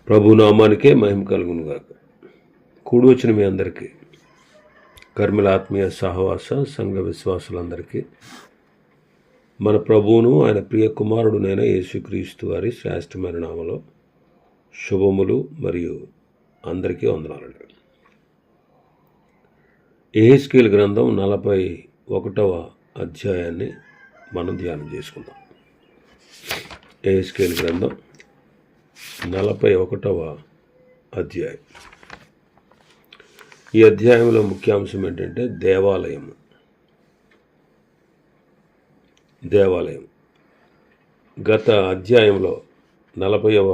ప్రభునామానికే మహిమ కలుగునుగాక. కూడి వచ్చిన మీ అందరికీ, కర్మల ఆత్మీయ సహవాస సంఘ విశ్వాసులందరికీ మన ప్రభువును ఆయన ప్రియ కుమారుడునైన యేసుక్రీస్తు వారి శ్రేష్టమైన నామలో శుభములు మరియు అందరికీ వందనాలు. యెహెజ్కేలు గ్రంథం 41వ అధ్యాయాన్ని మనం ధ్యానం చేసుకుందాం. యెహెజ్కేలు గ్రంథం 41వ అధ్యాయం. ఈ అధ్యాయంలో ముఖ్యాంశం ఏంటంటే దేవాలయం. గత అధ్యాయంలో 40వ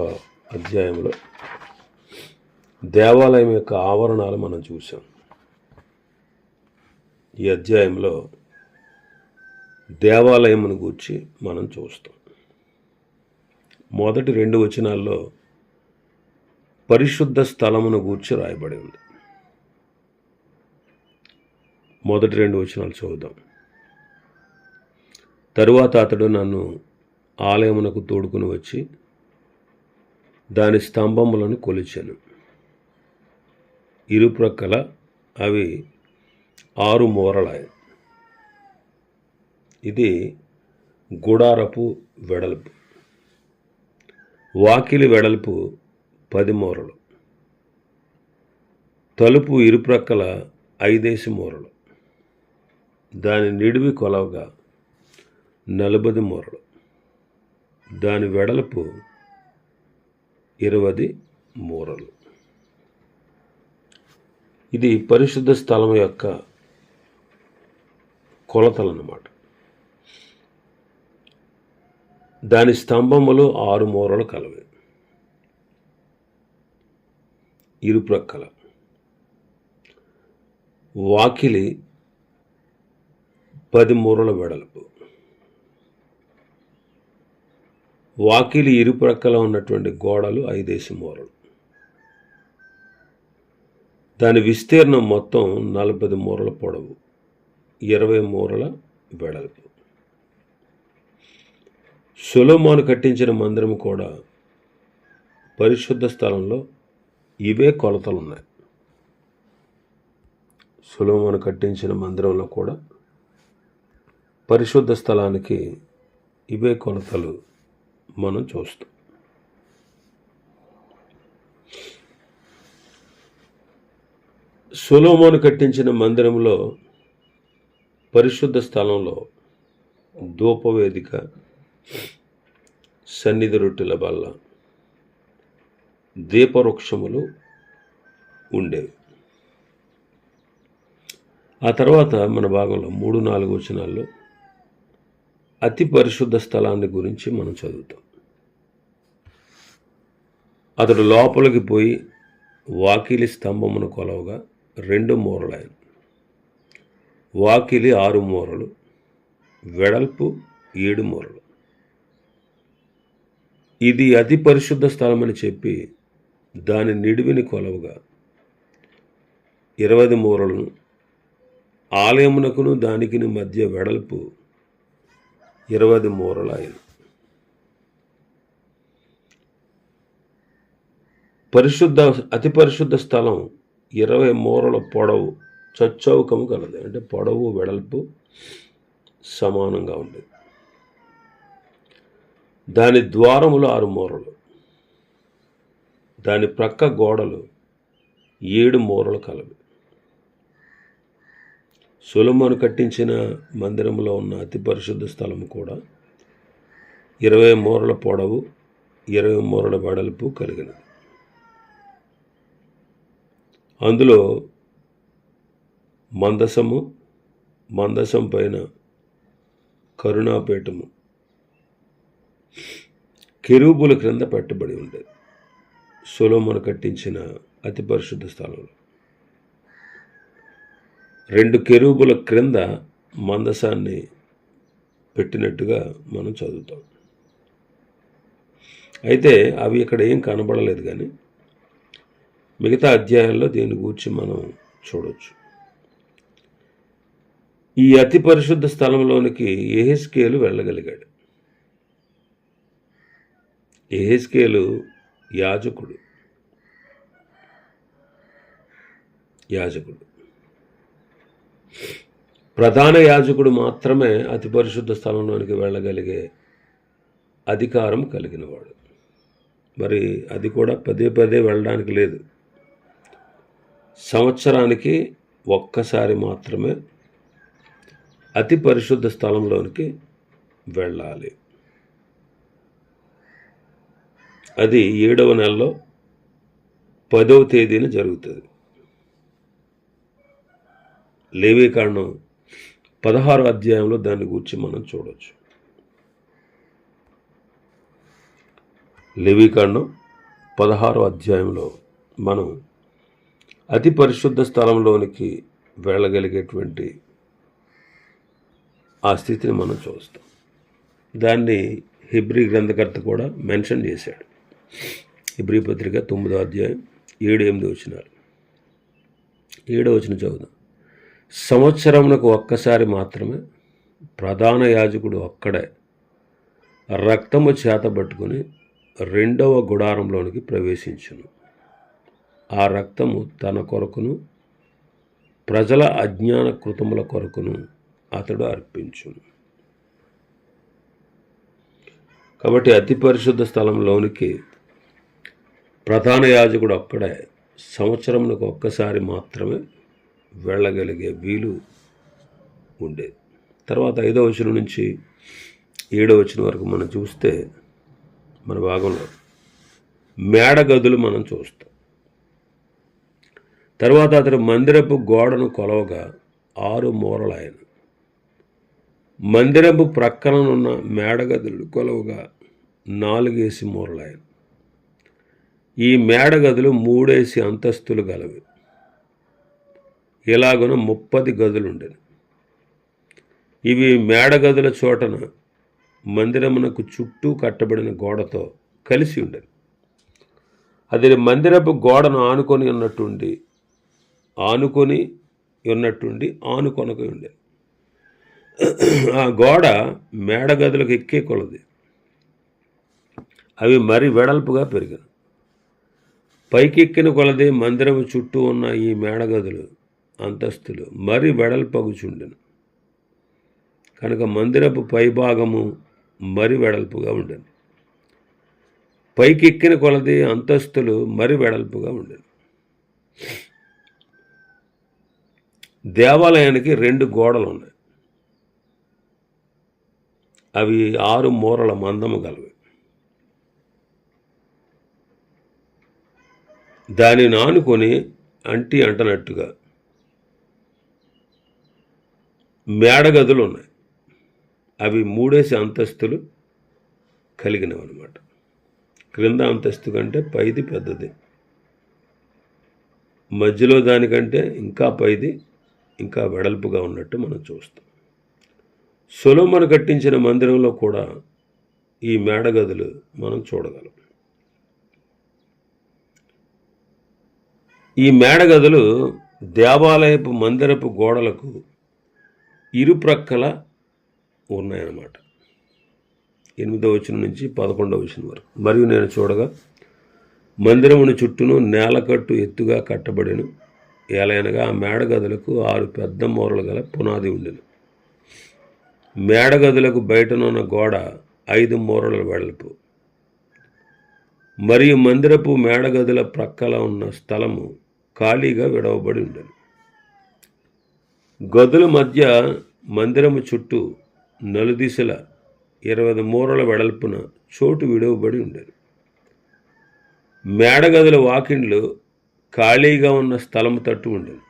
అధ్యాయంలో దేవాలయం యొక్క ఆవరణాలు మనం చూసాం. ఈ అధ్యాయంలో దేవాలయమును గూర్చి మనం చూస్తాం. మొదటి 2 వచనాల్లో పరిశుద్ధ స్థలమును గూర్చి రాయబడి ఉంది. మొదటి 2 వచనాలు చదువుదాం. తరువాత అతడు నన్ను ఆలయమునకు తోడుకుని వచ్చి దాని స్తంభములను కొలిచెను. ఇరుప్రక్కల అవి 6 మూరలాయి. ఇది గుడారపు వెడల్పు. వాకిలి వెడల్పు 10 మూరలు. తలుపు ఇరుప్రక్కల 5 మూరలు. దాని నిడివి కొలవగా 40 మూరలు. దాని వెడల్పు 20 మూరలు. ఇది పరిశుద్ధ స్థలం యొక్క కొలతలన్నమాట. దాని స్తంభములు 6 మూరలు కలవి. ఇరుప్రక్కల వాకిలి 10 మూరల వెడల్పు. వాకిలి ఇరుప్రక్కల ఉన్నటువంటి గోడలు 5 మూరలు. దాని విస్తీర్ణం మొత్తం 40 మూరల పొడవు, 20 మూరల వెడల్పు. సొలొమోను కట్టించిన మందిరం కూడా పరిశుద్ధ స్థలంలో ఇవే కొలతలు ఉన్నాయి. సొలొమోను కట్టించిన మందిరంలో కూడా పరిశుద్ధ స్థలానికి ఇవే కొలతలు మనం చూస్తాం. సొలొమోను కట్టించిన మందిరంలో పరిశుద్ధ స్థలంలో ధూపవేదిక, సన్నిధి రొట్టెల బల్ల, దీపవృక్షములు ఉండేవి. ఆ తర్వాత మన భాగంలో 3-4 వచనాల్లో అతి పరిశుద్ధ స్థలాన్ని గురించి మనం చదువుతాం. అతడు లోపలికి పోయి వాకిలి స్తంభమును కొలవగా 2 మూరలైన. వాకిలి 6 మూరలు, వెడల్పు 7 మూరలు. ఇది అతి పరిశుద్ధ స్థలమని చెప్పి దాని నిడివిని కొలవగా 20 మూరలను. ఆలయమునకును దానికి మధ్య వెడల్పు 20 మూరలాయను. అతి పరిశుద్ధ స్థలం 20 మూరల పొడవు చచ్చౌకము కలదు. అంటే పొడవు వెడల్పు సమానంగా ఉండేది. దాని ద్వారములు 6 మూరలు. దాని ప్రక్క గోడలు 7 మూరలు కలవి. సొలొమోను కట్టించిన మందిరంలో ఉన్న అతి పరిశుద్ధ స్థలము కూడా 20 మూరల పొడవు, 20 మూరల వెడల్పు కలిగినది. అందులో మందసము, మందసం పైన కరుణాపీఠము కెరూబుల క్రింద పెట్టబడి ఉండేది. సొలొమోను కట్టించిన అతి పరిశుద్ధ స్థలంలో 2 కెరూబుల క్రింద మందసాన్ని పెట్టినట్టుగా మనం చదువుతాం. అయితే అవి ఇక్కడ ఏం కనబడలేదు, కానీ మిగతా అధ్యాయాల్లో దీని గురించి మనం చూడవచ్చు. ఈ అతి పరిశుద్ధ స్థలంలోనికి యెహెజ్కేలు వెళ్ళగలిగాడు. యెహెజ్కేలు యాజకుడు. యాజకుడు. ప్రధాన యాజకుడు మాత్రమే అతి పరిశుద్ధ స్థలంలోనికి వెళ్ళగలిగే అధికారం కలిగినవాడు. మరి అది కూడా పదే పదే వెళ్ళడానికి లేదు. సంవత్సరానికి ఒక్కసారి మాత్రమే అతి పరిశుద్ధ స్థలంలోనికి వెళ్ళాలి. అది 7వ నెలలో 10వ తేదీన జరుగుతుంది. లేవీకాండం 16వ అధ్యాయంలో దాని గురించి మనం చూడవచ్చు. లేవీకాండం 16వ అధ్యాయంలో మనం అతి పరిశుద్ధ స్థలంలోనికి వెళ్ళగలిగేటువంటి ఆ స్థితిని మనం చూస్తాం. దాన్ని హెబ్రీ గ్రంథకర్త కూడా మెన్షన్ చేశాడు. హెబ్రీ పత్రిక 9వ అధ్యాయం 7-8 వచనాలు. 7వ వచనం చదువుదాం. సంవత్సరమునకు ఒక్కసారి మాత్రమే ప్రధాన యాజకుడు ఒక్కడే రక్తము చేతబట్టుకుని 2వ గుడారంలోనికి ప్రవేశించును. ఆ రక్తము తన కొరకును ప్రజల అజ్ఞాన కృతముల కొరకును అతడు అర్పించును. కాబట్టి అతి పరిశుద్ధ స్థలంలోనికి ప్రధాన యాజకుడు ఒక్కడే సంవత్సరమునకు ఒక్కసారి మాత్రమే వెళ్ళగలిగే వీలు ఉండేది. తర్వాత 5వ వచనం నుంచి 7వ వచనం వరకు మనం చూస్తే మన భాగంలో మేడ గదులు మనం చూస్తాం. తర్వాత అతడు మందిరపు గోడను కొలవగా 6 మూరలాయన. మందిరపు ప్రక్కననున్న మేడగదులు కొలవగా 4 మూరలాయన. ఈ మేడగదులు 3 అంతస్తులు గలవి. ఇలాగున 30 గదులుండెను. ఇవి మేడగదుల చోటన మందిరమునకు చుట్టూ కట్టబడిన గోడతో కలిసి ఉండేది. అది మందిరపు గోడను ఆనుకొని ఆనుకొనక ఉండేది. ఆ గోడ మేడగదులకు ఎక్కే కొలది అవి మరి వెడల్పుగా పెరిగాను. పైకెక్కిన కొలది మందిరము చుట్టూ ఉన్న ఈ మేడగదులు అంతస్తులు మరి వెడల్పగుచుండెను. కనుక మందిరపు పైభాగము మరి వెడల్పుగా ఉండెను. పైకెక్కిన కొలది అంతస్తులు మరి వెడల్పుగా ఉండెను. దేవాలయానికి 2 గోడలు ఉన్నాయి. అవి 6 మూరల మందము గలవి. దానిని ఆనుకొని అంటనట్టుగా మేడగదులు ఉన్నాయి. అవి 3 అంతస్తులు కలిగినవి అన్నమాట. క్రింద అంతస్తు కంటే పైది పెద్దది, మధ్యలో దానికంటే ఇంకా పైది ఇంకా వెడల్పుగా ఉన్నట్టు మనం చూస్తాం. సొలొమోను కట్టించిన మందిరంలో కూడా ఈ మేడగదులు మనం చూడగలం. ఈ మేడగదులు దేవాలయపు మందిరపు గోడలకు ఇరుప్రక్కల ఉన్నాయన్నమాట. 8వ వచనం నుంచి 11వ వచనం వరకు. మరియు నేను చూడగా మందిరమును చుట్టూను నేలకట్టు ఎత్తుగా కట్టబడిను. ఏలైనగా ఆ మేడగదులకు 6 పెద్ద మూరలు గల పునాది ఉండెను. మేడగదులకు బయటనున్న గోడ 5 మూరల వెడల్పు. మరియు మందిరపు మేడగదుల ప్రక్కల ఉన్న స్థలము ఖాళీగా విడవబడి ఉండెను. గదుల మధ్య మందిరము చుట్టూ నలుదిశల 20 మూరల వెడల్పున చోటు విడవబడి ఉండెను. మేడగదుల వాకిండ్లు ఖాళీగా ఉన్న స్థలము తట్టు ఉండెను.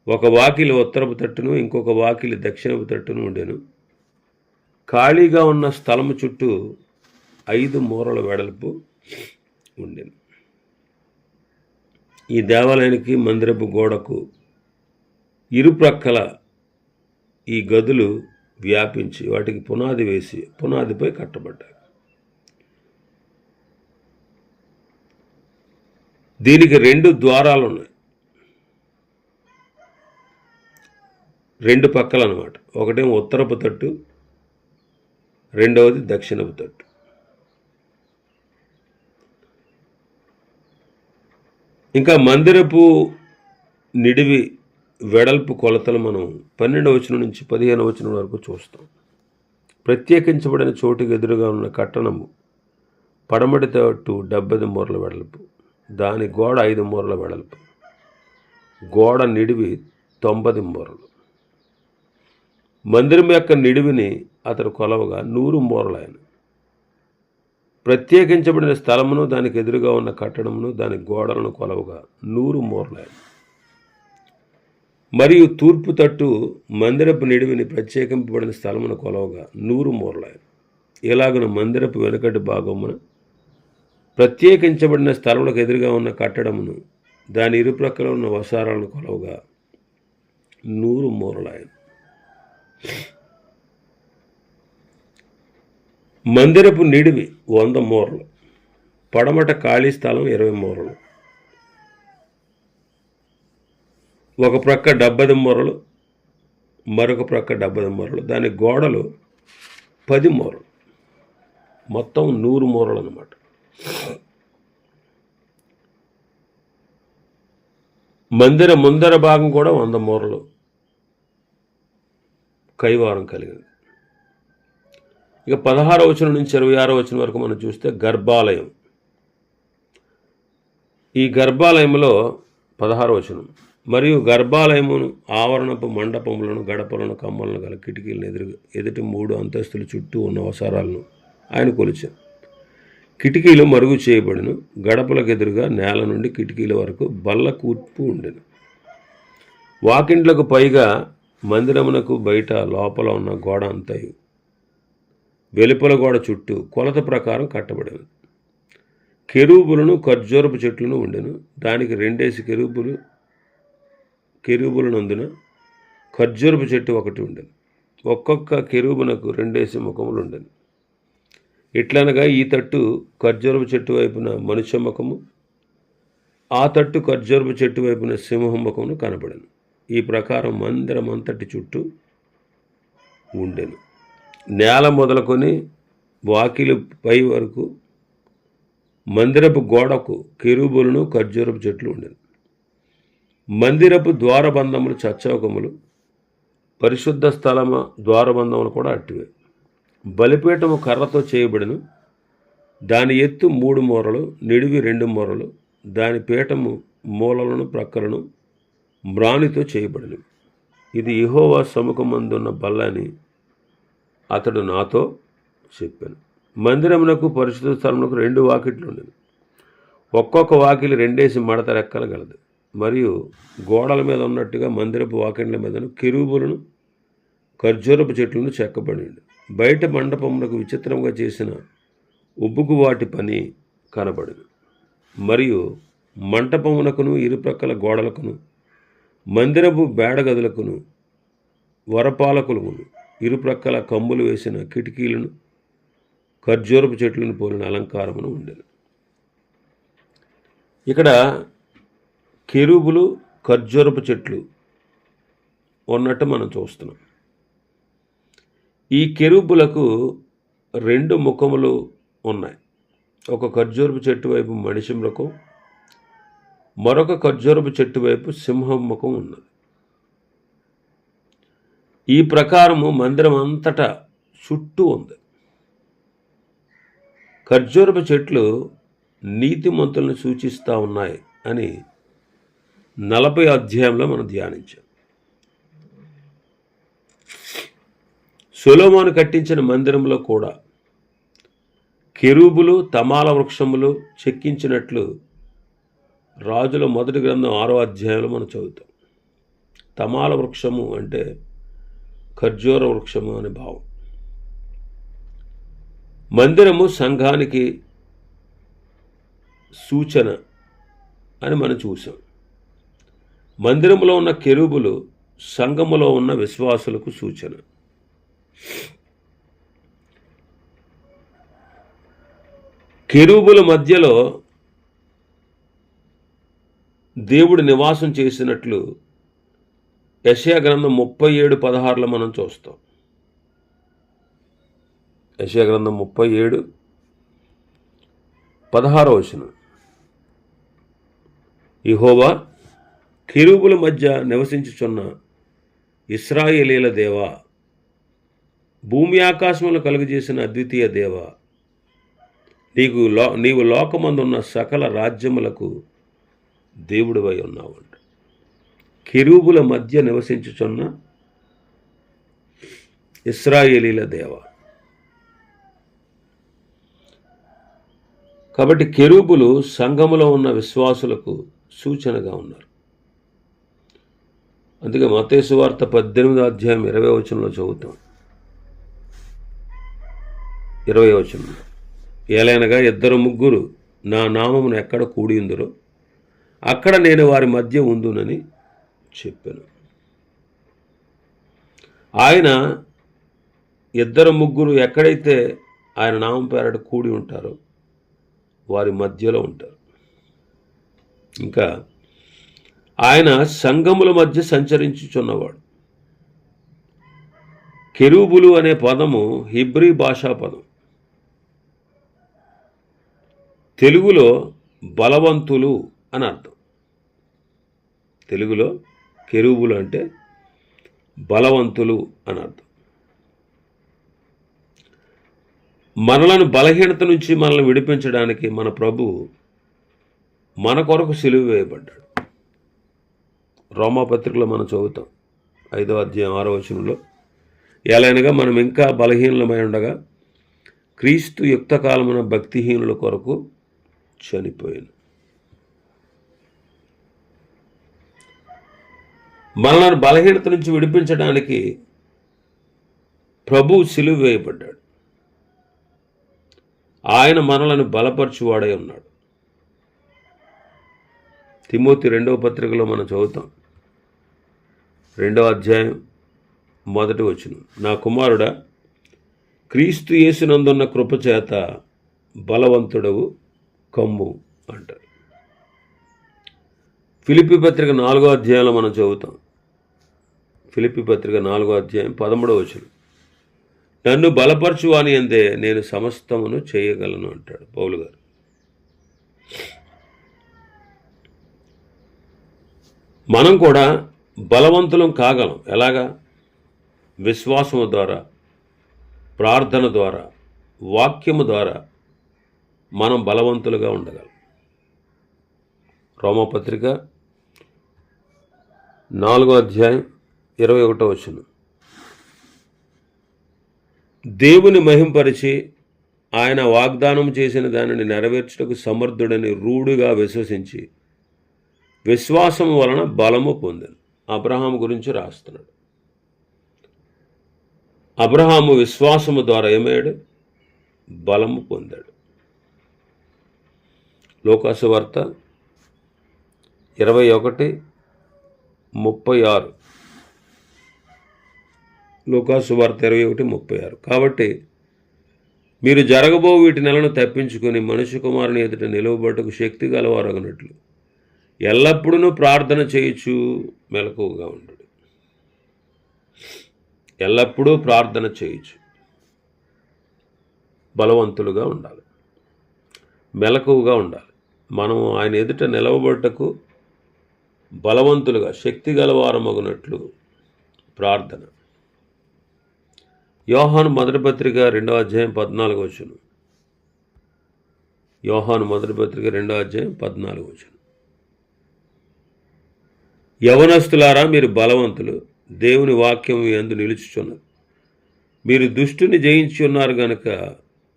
ఒక వాకిలి ఉత్తరపు తట్టును, ఇంకొక వాకిలి దక్షిణపు తట్టును ఉండెను. ఖాళీగా ఉన్న స్థలము చుట్టూ 5 మూరల వెడల్పు ఉండెను. ఈ దేవాలయానికి మందిరపు గోడకు ఇరుప్రక్కల ఈ గదులు వ్యాపించి వాటికి పునాది వేసి పునాదిపై కట్టబడ్డాయి. దీనికి 2 ద్వారాలు ఉన్నాయి, 2 పక్కలు అన్నమాట. ఒకటేమో ఉత్తరపు తట్టు, రెండవది దక్షిణపు తట్టు. ఇంకా మందిరపు నిడివి వెడల్పు కొలతలు మనం 12వ వచనం నుంచి 15వ వచనం వరకు చూస్తాం. ప్రత్యేకించబడిన చోటుకు ఎదురుగా ఉన్న కట్టణము పడమటి తట్టు 70 మూరల వెడల్పు, దాని గోడ 5 మూరల వెడల్పు, గోడ నిడివి 90 మూరలు. మందిరం యొక్క నిడివిని అతడు కొలవగా 100 మూరలైన. ప్రత్యేకించబడిన స్థలమును దానికి ఎదురుగా ఉన్న కట్టడమును దాని గోడలను కొలవగా 100 మూరలైన. మరియు తూర్పు తట్టు మందిరపు నిడివిని ప్రత్యేకింపబడిన స్థలమును కొలవగా 100 మూరలైన. ఇలాగున మందిరపు వెనుకటి భాగమున ప్రత్యేకించబడిన స్థలములకు ఎదురుగా ఉన్న కట్టడమును దాని ఇరుప్రక్కల ఉన్న వసారాలను కొలవగా 100 మూరలైన. మందిరపు నిడివి 100 మూరలు, పడమట ఖాళీ స్థలం 20 మూరలు, ఒక ప్రక్క 70 మూరలు, మరొక ప్రక్క 70 మూరలు, దాని గోడలు 10 మూరలు, మొత్తం 100 మూరలు అన్నమాట. మందిర ముందర భాగం కూడా 100 మూరలు కైవారం కలిగింది. ఇక 16వ వచనం నుంచి 26వ వచనం వరకు మనం చూస్తే గర్భాలయం. ఈ గర్భాలయంలో 16వ వచనం, మరియు గర్భాలయమును ఆవరణపు మండపములను గడపలను కమ్మలను గల కిటికీలను ఎదుటి 3 అంతస్తుల చుట్టూ ఉన్న వసారాలను ఆయన కొలిచారు. కిటికీలు మరుగు చేయబడిన, గడపలకు ఎదురుగా నేల నుండి కిటికీల వరకు బల్ల కూర్పు ఉండెను. వాకిండ్లకు పైగా మందిరమునకు బయట లోపల ఉన్న గోడ అంతయు వెలుపల గోడ చుట్టూ కొలత ప్రకారం కట్టబడినది. కెరూబులను ఖర్జూరపు చెట్లను ఉండెను. దానికి 2 కెరూబులనందున ఖర్జూరపు చెట్టు ఒకటి ఉండెను. ఒక్కొక్క కెరూబునకు 2 ముఖములు ఉండెను. ఇట్లనగా ఈ తట్టు ఖర్జూరపు చెట్టు వైపున మనుష్య ముఖము, ఆ తట్టు ఖర్జూరపు చెట్టు వైపున సింహం ముఖమును కనబడెను. ఈ ప్రకారం మందిరం అంతటి చుట్టూ ఉండెను. నేల మొదలుకొని వాకిలి పై వరకు మందిరపు గోడకు కెరూబులను ఖర్జూరపు చెట్లు ఉండెను. మందిరపు ద్వారబంధములు చచ్చౌకములు, పరిశుద్ధ స్థలమ ద్వారబంధములు కూడా అట్టివే. బలిపీఠము కర్రతో చేయబడిన, దాని ఎత్తు 3 మూరలు, నిడివి 2 మూరలు, దాని పీఠము మూలలను ప్రక్కలను మ్రానితో చేయబడినవి. ఇది యెహోవా సముఖమందున్న బల్ల అని అతడు నాతో చెప్పాను. మందిరమునకు పరిశుద్ధ స్థలమునకు 2 వాకిట్లు ఉండేవి. ఒక్కొక్క వాకిలి 2 మడత రెక్కలు గలదు. మరియు గోడల మీద ఉన్నట్టుగా మందిరపు వాకిళ్ల మీదను కెరూబులను ఖర్జూరపు చెట్లను చెక్కబడి ఉంది. బయట మండపమునకు విచిత్రంగా చేసిన ఉబ్బుకు వాటి పని కనబడింది. మరియు మంటపమునకును ఇరుప్రక్కల గోడలకును మందిరపు బేడగదులకును వరపాలకులను ఇరుప్రక్కల కమ్ములు వేసిన కిటికీలను ఖర్జూరపు చెట్లను పోలిన అలంకారమును ఉండేది. ఇక్కడ కెరూబులు ఖర్జూరపు చెట్లు ఉన్నట్టు మనం చూస్తున్నాం. ఈ కెరూబులకు 2 ముఖములు ఉన్నాయి. ఒక ఖర్జూరపు చెట్టు వైపు మనిషి ముఖం, మరొక ఖర్జూరపు చెట్టు వైపు సింహం ముఖం ఉన్నది. ఈ ప్రకారము మందిరం అంతటా చుట్టూ ఉంది. ఖర్జూరపు చెట్లు నీతిమంతులను సూచిస్తూ ఉన్నాయి అని 40 అధ్యాయంలో మనం ధ్యానించాం. సొలొమోను కట్టించిన మందిరంలో కూడా కెరూబులు తమాల వృక్షములు చెక్కించినట్లు రాజుల మొదటి గ్రంథం 6వ అధ్యాయంలో మనం చదువుతాం. తమాల వృక్షము అంటే ఖర్జూర వృక్షము అనే భావం. మందిరము సంఘానికి సూచన అని మనం చూసాం. మందిరంలో ఉన్న కెరూబులు సంఘములో ఉన్న విశ్వాసులకు సూచన. కెరూబుల మధ్యలో దేవుడు నివాసం చేసినట్లు యెషయా గ్రంథం 37:16లో మనం చూస్తాం. యెషయా గ్రంథం 37:16. యెహోవా, కెరూబుల మధ్య నివసించుచున్న ఇశ్రాయేలీల దేవా, భూమి ఆకాశములు కలుగజేసిన అద్వితీయ దేవా, నీవు లోకమందున్న సకల రాజ్యములకు దేవుడివై ఉన్నావు. కెరూబుల మధ్య నివసించుచున్న ఇశ్రాయేలీల దేవ. కాబట్టి కెరూబులు సంఘములో ఉన్న విశ్వాసులకు సూచనగా ఉన్నారు. అందుకే మత్తయి సువార్త 18వ అధ్యాయం 20వ వచనంలో చదువుతాం. 20వ వచనంలో, ఏలైనగా 2-3 నా నామమును ఎక్కడ కూడి ఉందరో అక్కడ నేను వారి మధ్య ఉందునని చెప్పాను. ఆయన 2-3 ఎక్కడైతే ఆయన నామం పేరట కూడి ఉంటారో వారి మధ్యలో ఉంటారు. ఇంకా ఆయన సంఘముల మధ్య సంచరించుచున్నవాడు. కెరూబులు అనే పదము హీబ్రీ భాషా పదం. తెలుగులో బలవంతులు అని అర్థం. తెలుగులో కెరూబులు అంటే బలవంతులు అని అర్థం. మనలను బలహీనత నుంచి మనల్ని విడిపించడానికి మన ప్రభువు మన కొరకు సిలువ వేయబడ్డాడు. రోమాపత్రికలో మనం చదువుతాం 5వ అధ్యాయం 6వ వచనంలో, ఎలాగనగా మనం ఇంకా బలహీనమై ఉండగా క్రీస్తు యుక్త కాలమున భక్తిహీనుల కొరకు చనిపోయాను. మనల్ని బలహీనత నుంచి విడిపించడానికి ప్రభువు సిలువ వేయబడ్డాడు. ఆయన మనలను బలపరచువాడై ఉన్నాడు. తిమోతి 2వ పత్రికలో మనం చదువుతాం 2వ అధ్యాయం 1వ వచనం, నా కుమారుడా, క్రీస్తు యేసునందున్న కృపచేత బలవంతుడవు కమ్ము అంటారు. ఫిలిప్పీ పత్రిక 4వ అధ్యాయంలో మనం చదువుతాం. ఫిలిప్పీ పత్రిక 4వ అధ్యాయం 13వ వచనం, నన్ను బలపరచువాని అందే నేను సమస్తమును చేయగలను అంటాడు పౌలు గారు. మనం కూడా బలవంతులం కాగలం. ఎలాగా? విశ్వాసము ద్వారా, ప్రార్థన ద్వారా, వాక్యము ద్వారా మనం బలవంతులుగా ఉండగలం. రోమపత్రిక 4వ అధ్యాయం 21వ వచనం, దేవుని మహింపరిచి ఆయన వాగ్దానం చేసిన దానిని నెరవేర్చుటకు సమర్థుడని రూఢిగా విశ్వసించి విశ్వాసము వలన బలము పొందాను. అబ్రహాము గురించి రాస్తున్నాడు. అబ్రహాము విశ్వాసము ద్వారా ఏమయ్యాడు? బలము పొందాడు. లూకాసు వార్త 21:36, లూకాసు వార్త 21:36, కాబట్టి మీరు జరగబో వీటి నెలను తప్పించుకొని మనుష్య కుమారుని ఎదుట నిలువబట్టుకు శక్తి గలవారగినట్లు ఎల్లప్పుడూ ప్రార్థన చేయొచ్చు, మెలకువగా ఉండడు. ఎల్లప్పుడూ ప్రార్థన చేయొచ్చు, బలవంతులుగా ఉండాలి, మెలకువగా ఉండాలి. మనము ఆయన ఎదుట నిలవబట్టుకు బలవంతులుగా శక్తి గలవారమగునట్లు ప్రార్థన. యోహాను మొదటి పత్రిక 2వ అధ్యాయం 14వ వచనం, యోహాను మొదటి పత్రిక 2వ అధ్యాయం 14వ వచనం, యవనస్తులారా మీరు బలవంతులు, దేవుని వాక్యం యందు నిలుచుచున్నారు, మీరు దుష్టుని జయించి ఉన్నారు గనుక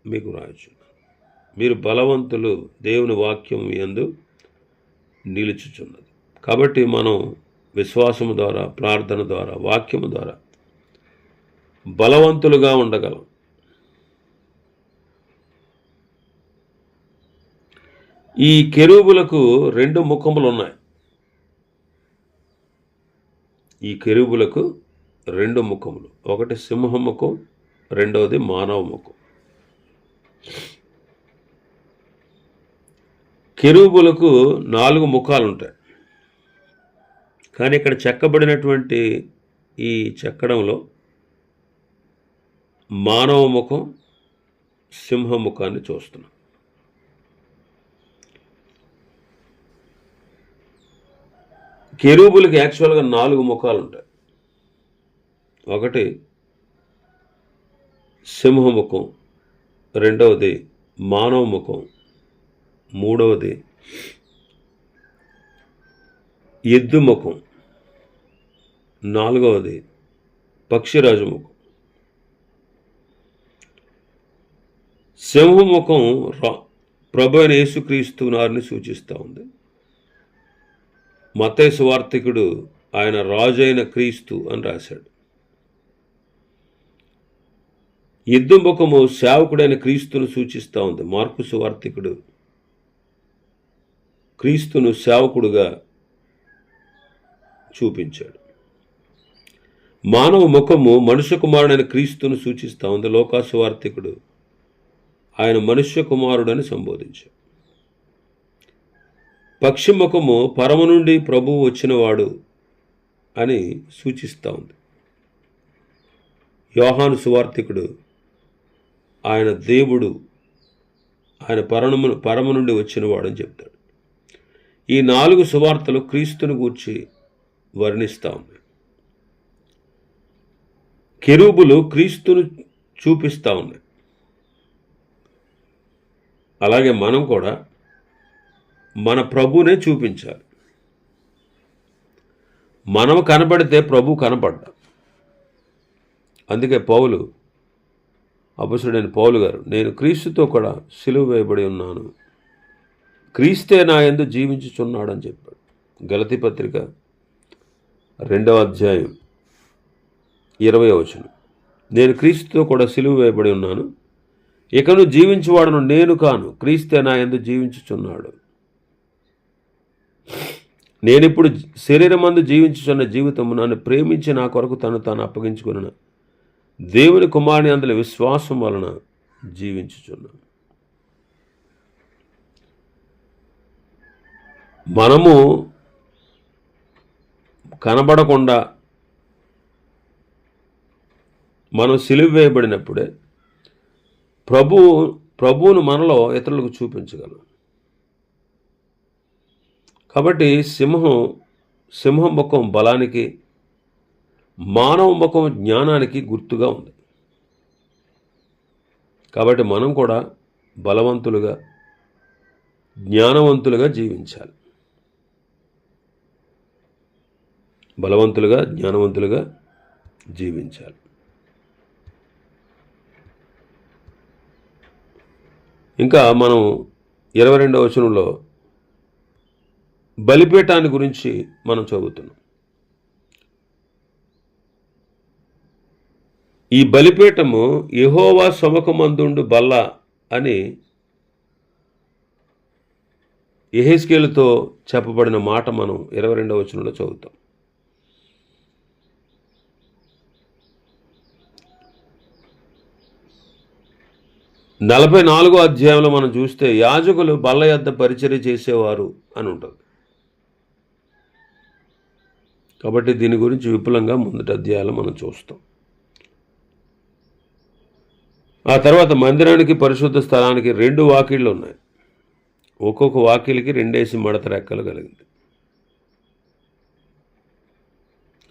మీకు రాయుచున్నారు. మీరు బలవంతులు, దేవుని వాక్యం యందు నిలుచుచున్నది. కాబట్టి మనం విశ్వాసము ద్వారా, ప్రార్థన ద్వారా, వాక్యము ద్వారా బలవంతులుగా ఉండగలం. ఈ కెరూబులకు 2 ముఖములు ఉన్నాయి. ఈ కెరూబులకు 2 ముఖములు, ఒకటి సింహ ముఖం, రెండవది మానవ ముఖం. కెరూబులకు 4 ముఖాలు ఉంటాయి. కానీ ఇక్కడ చెక్కబడినటువంటి ఈ చెక్కడంలో మానవ ముఖం, సింహ ముఖాన్ని చూస్తున్నాం. కెరూబులకి యాక్చువల్గా 4 ముఖాలు ఉంటాయి. ఒకటి సింహముఖం, రెండవది మానవ ముఖం, మూడవది ఎద్దు ముఖం, నాలుగవది పక్షిరాజు ముఖం. సింహముఖం ప్రభు అయిన యేసుక్రీస్తు వారిని సూచిస్తూ ఉంది. మత్తయి సువార్తికుడు ఆయన రాజు అయిన క్రీస్తు అని రాశాడు. ఎద్దు ముఖము సేవకుడైన క్రీస్తును సూచిస్తూ ఉంది. మార్కు సువార్తికుడు క్రీస్తును సేవకుడుగా చూపించాడు. మానవ ముఖము మనుష్య కుమారుడైన క్రీస్తును సూచిస్తూ ఉంది. లోకా సువార్తికుడు ఆయన మనుష్య కుమారుడని సంబోధించాడు. పక్షి ముఖము పరము నుండి ప్రభువు వచ్చినవాడు అని సూచిస్తూ ఉంది. యోహాను సువార్తికుడు ఆయన దేవుడు, ఆయన పరము నుండి వచ్చినవాడు అని చెప్తాడు. ఈ 4 సువార్తలు క్రీస్తుని గూర్చి వర్ణిస్తూ ఉన్నాయి. కెరూబులు క్రీస్తును చూపిస్తూ ఉన్నాయి. అలాగే మనం కూడా మన ప్రభునే చూపించాలి. మనం కనబడితే ప్రభు కనపడ్డా. అందుకే అపొస్తలుడైన పౌలు గారు, నేను క్రీస్తుతో కూడా సిలువ వేయబడి ఉన్నాను, క్రీస్తే నా యందు జీవించుచున్నాడని చెప్పాడు. గలతీ పత్రిక 2వ అధ్యాయం 20వ వచనం. నేను క్రీస్తుతో కూడా సిలువ వేయబడి ఉన్నాను, ఇకను జీవించువాడను నేను కాను, క్రీస్తే నా యందు జీవించుచున్నాడు. నేనిప్పుడు శరీరమందు జీవించుచున్న జీవితము నన్ను ప్రేమించి నా కొరకు తాను అప్పగించుకున్న దేవుని కుమారుని అందులో విశ్వాసం వలన జీవించుచున్నాను. మనము కనబడకుండా మనం సిలువ వేయబడినప్పుడే ప్రభువును మనలో ఇతరులకు చూపించగలం. కాబట్టి సింహం ముఖం బలానికి, మానవ ముఖం జ్ఞానానికి గుర్తుగా ఉంది. కాబట్టి మనం కూడా బలవంతులుగా, జ్ఞానవంతులుగా జీవించాలి. బలవంతులుగా, జ్ఞానవంతులుగా జీవించాలి. ఇంకా మనం 22వ వచనంలో బలిపీఠాన్ని గురించి మనం చదువుతున్నాం. ఈ బలిపీఠము యెహోవా సముఖమందుండు బల్ల అని యెహెజ్కేలుతో చెప్పబడిన మాట మనం 22వ వచనంలో చదువుతాం. నలభై 44వ అధ్యాయంలో మనం చూస్తే యాజకులు బల్ల యొద్ద పరిచర్య చేసేవారు అని ఉంటుంది. కాబట్టి దీని గురించి విపులంగా ముందటి అధ్యాయాలు మనం చూస్తాం. ఆ తర్వాత మందిరానికి, పరిశుద్ధ స్థలానికి 2 వాకిళ్ళు ఉన్నాయి. ఒక్కొక్క వాకిలికి 2 మడత రెక్కలు కలిగింది.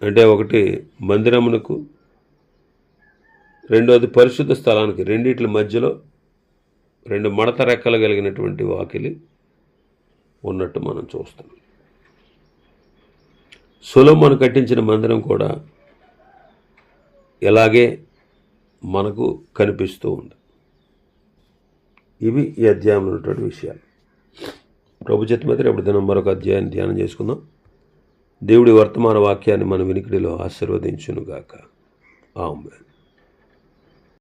అంటే ఒకటి మందిరమునకు, రెండోది పరిశుద్ధ స్థలానికి. రెండిట్ల మధ్యలో 2 మడత రెక్కలు కలిగినటువంటి వాకిలి ఉన్నట్టు మనం చూస్తాం. సొలొమోను కట్టించిన మందిరం కూడా ఇలాగే మనకు కనిపిస్తూ ఉంది. ఇవి ఈ అధ్యాయంలో ఉన్నటువంటి విషయాలు. ప్రభు చిత్తమైతే రేపు దినం మరొక అధ్యాయాన్ని ధ్యానం చేసుకుందాం. దేవుడి వర్తమాన వాక్యాన్ని మన వినికిడిలో ఆశీర్వదించునుగాక. ఆమేన్.